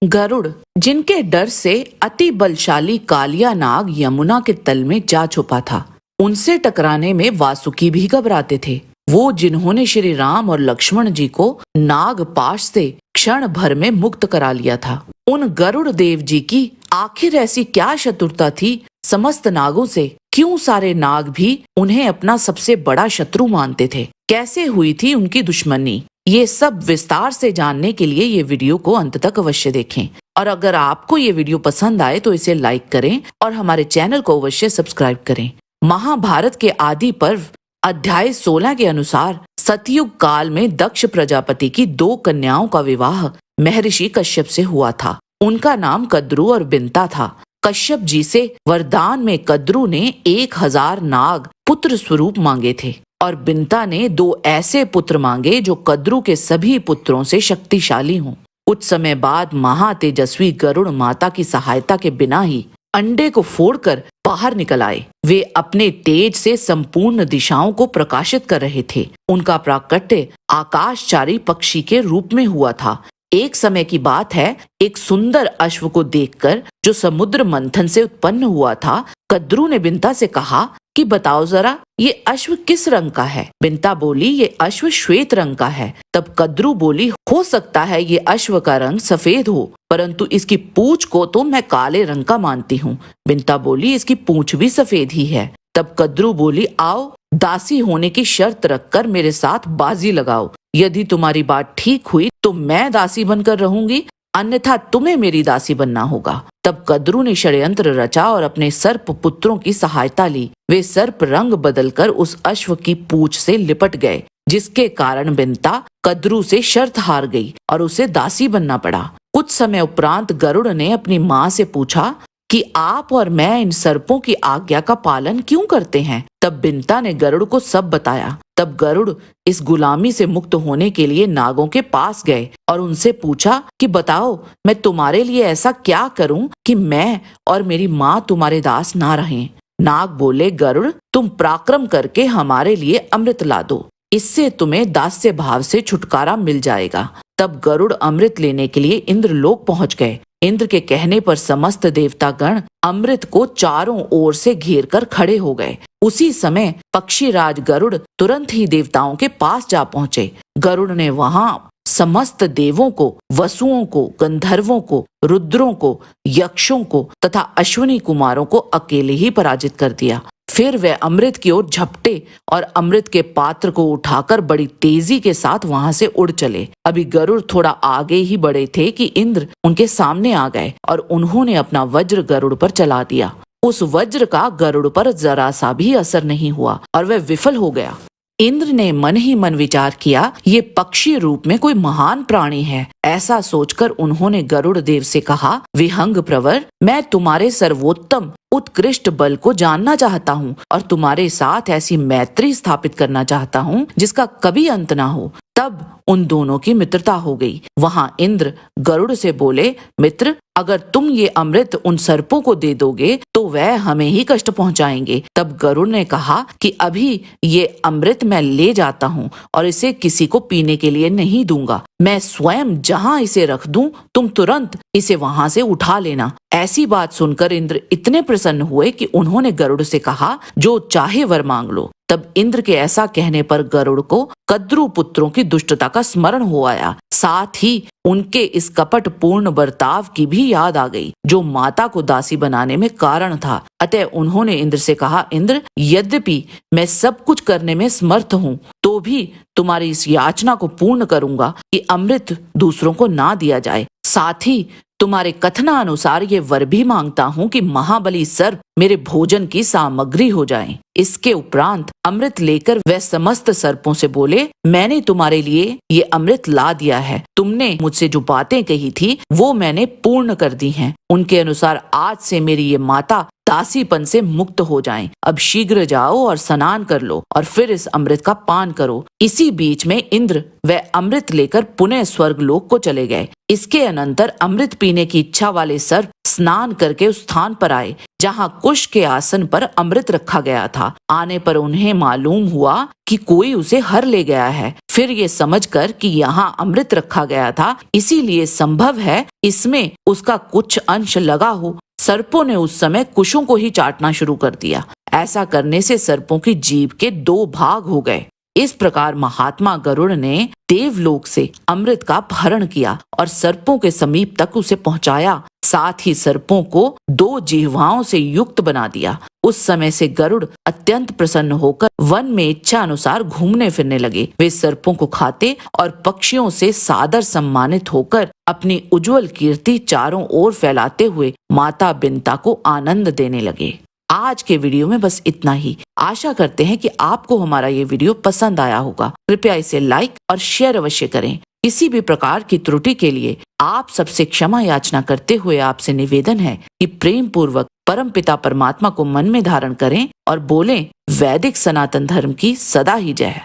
गरुड़, जिनके डर से अति बलशाली कालिया नाग यमुना के तल में जा छुपा था, उनसे टकराने में वासुकी भी घबराते थे। वो जिन्होंने श्री राम और लक्ष्मण जी को नाग पाश से क्षण भर में मुक्त करा लिया था। उन गरुड़ देव जी की आखिर ऐसी क्या शत्रुता थी समस्त नागों से? क्यों सारे नाग भी उन्हें अपना सबसे बड़ा शत्रु मानते थे? कैसे हुई थी उनकी दुश्मनी? ये सब विस्तार से जानने के लिए ये वीडियो को अंत तक अवश्य देखें। और अगर आपको ये वीडियो पसंद आए तो इसे लाइक करें और हमारे चैनल को अवश्य सब्सक्राइब करें। महाभारत के आदि पर्व अध्याय 16 के अनुसार सतयुग काल में दक्ष प्रजापति की 2 कन्याओं का विवाह महर्षि कश्यप से हुआ था। उनका नाम कद्रू और बिंता था। कश्यप जी से वरदान में कद्रू ने 1000 नाग पुत्र स्वरूप मांगे थे और बिंता ने 2 ऐसे पुत्र मांगे जो कद्रू के सभी पुत्रों से शक्तिशाली हों। कुछ समय बाद महातेजस्वी गरुड़ माता की सहायता के बिना ही अंडे को फोड़कर बाहर निकल आए। वे अपने तेज से संपूर्ण दिशाओं को प्रकाशित कर रहे थे। उनका प्राकट्य आकाशचारी पक्षी के रूप में हुआ था। एक समय की बात है, एक सुंदर अश्व को देखकर जो समुद्र मंथन से उत्पन्न हुआ था, कद्रू ने बिंता से कहा कि बताओ जरा, ये अश्व किस रंग का है? बिंता बोली, ये अश्व श्वेत रंग का है। तब कद्रू बोली, हो सकता है ये अश्व का रंग सफेद हो, परंतु इसकी पूंछ को तो मैं काले रंग का मानती हूँ। बिंता बोली, इसकी पूंछ भी सफेद ही है। तब कद्रू बोली, आओ दासी होने की शर्त रखकर मेरे साथ बाजी लगाओ। यदि तुम्हारी बात ठीक हुई तो मैं दासी बनकर रहूंगी, अन्यथा तुम्हें मेरी दासी बनना होगा। तब कद्रू ने षड्यंत्र रचा और अपने सर्प पुत्रों की सहायता ली। वे सर्प रंग बदलकर उस अश्व की पूंछ से लिपट गए, जिसके कारण बिंता कद्रू से शर्त हार गई और उसे दासी बनना पड़ा। कुछ समय उपरांत गरुड़ ने अपनी माँ से पूछा कि आप और मैं इन सर्पों की आज्ञा का पालन क्यों करते हैं? तब बिंता ने गरुड़ को सब बताया। तब गरुड़ इस गुलामी से मुक्त होने के लिए नागों के पास गए और उनसे पूछा कि बताओ, मैं तुम्हारे लिए ऐसा क्या करूं कि मैं और मेरी माँ तुम्हारे दास ना रहें? नाग बोले, गरुड़, तुम पराक्रम करके हमारे लिए अमृत ला दो, इससे तुम्हें दास्य भाव से छुटकारा मिल जाएगा। तब गरुड़ अमृत लेने के लिए इंद्रलोक पहुंच गए। इंद्र के कहने पर समस्त देवतागण अमृत को चारों ओर से घेर कर खड़े हो गए। उसी समय पक्षीराज गरुड़ तुरंत ही देवताओं के पास जा पहुंचे। गरुड़ ने वहां समस्त देवों को, वसुओं को, गंधर्वों को, रुद्रों को, यक्षों को तथा अश्विनी कुमारों को अकेले ही पराजित कर दिया। फिर वे अमृत की ओर झपटे और अमृत के पात्र को उठाकर बड़ी तेजी के साथ वहां से उड़ चले। अभी गरुड़ थोड़ा आगे ही बढ़े थे कि इंद्र उनके सामने आ गए और उन्होंने अपना वज्र गरुड़ पर चला दिया। उस वज्र का गरुड़ पर जरा सा भी असर नहीं हुआ और वह विफल हो गया। इंद्र ने मन ही मन विचार किया, ये पक्षी रूप में कोई महान प्राणी है। ऐसा सोचकर उन्होंने गरुड़ देव से कहा, विहंग प्रवर, मैं तुम्हारे सर्वोत्तम उत्कृष्ट बल को जानना चाहता हूँ और तुम्हारे साथ ऐसी मैत्री स्थापित करना चाहता हूँ जिसका कभी अंत ना हो। तब उन दोनों की मित्रता हो गई। वहां इंद्र गरुड़ से बोले, मित्र, अगर तुम ये अमृत उन सर्पों को दे दोगे तो वह हमें ही कष्ट पहुंचाएंगे। तब गरुड़ ने कहा कि अभी ये अमृत मैं ले जाता हूँ और इसे किसी को पीने के लिए नहीं दूंगा। मैं स्वयं जहाँ इसे रख दूं, तुम तुरंत इसे वहां से उठा लेना। ऐसी बात सुनकर इंद्र इतने प्रसन्न हुए कि उन्होंने गरुड़ से कहा, जो चाहे वर मांग लो। तब इंद्र के ऐसा कहने पर गरुड़ को कद्रू पुत्रों की दुष्टता का स्मरण हो आया। साथ ही उनके इस कपट पूर्ण बर्ताव की भी याद आ गई, जो माता को दासी बनाने में कारण था। अतः उन्होंने इंद्र से कहा, इंद्र, यद्यपि मैं सब कुछ करने में समर्थ हूँ, तो भी तुम्हारी इस याचना को पूर्ण करूंगा कि अमृत दूसरों को ना दिया जाए। साथ ही तुम्हारे कथना अनुसार ये वर भी मांगता हूँ कि महाबली सर्प मेरे भोजन की सामग्री हो जाएं। इसके उपरांत अमृत लेकर वह समस्त सर्पों से बोले, मैंने तुम्हारे लिए ये अमृत ला दिया है। तुमने मुझसे जो बातें कही थी वो मैंने पूर्ण कर दी हैं। उनके अनुसार आज से मेरी ये माता दासीपन से मुक्त हो जाएं। अब शीघ्र जाओ और स्नान कर लो और फिर इस अमृत का पान करो। इसी बीच में इंद्र वह अमृत लेकर पुनः स्वर्ग लोक को चले गए। इसके अनंतर अमृत पीने की इच्छा वाले सर्प स्नान करके उस स्थान पर आए जहाँ कुश के आसन पर अमृत रखा गया था। आने पर उन्हें मालूम हुआ कि कोई उसे हर ले गया है। फिर ये समझकर कि यहाँ अमृत रखा गया था, इसीलिए संभव है इसमें उसका कुछ अंश लगा हो, सर्पों ने उस समय कुशों को ही चाटना शुरू कर दिया। ऐसा करने से सर्पों की जीभ के 2 भाग हो गए। इस प्रकार महात्मा गरुड़ ने देवलोक से अमृत का अपहरण किया और सर्पों के समीप तक उसे पहुंचाया। साथ ही सर्पों को 2 जिह्वाओं से युक्त बना दिया। उस समय से गरुड़ अत्यंत प्रसन्न होकर वन में इच्छा अनुसार घूमने फिरने लगे। वे सर्पों को खाते और पक्षियों से सादर सम्मानित होकर अपनी उज्जवल कीर्ति चारों ओर फैलाते हुए माता बिंता को आनंद देने लगे। आज के वीडियो में बस इतना ही। आशा करते हैं कि आपको हमारा ये वीडियो पसंद आया होगा। कृपया इसे लाइक और शेयर अवश्य करें। किसी भी प्रकार की त्रुटि के लिए आप सबसे क्षमा याचना करते हुए आपसे निवेदन है कि प्रेम पूर्वक परम पिता परमात्मा को मन में धारण करें और बोलें, वैदिक सनातन धर्म की सदा ही जय।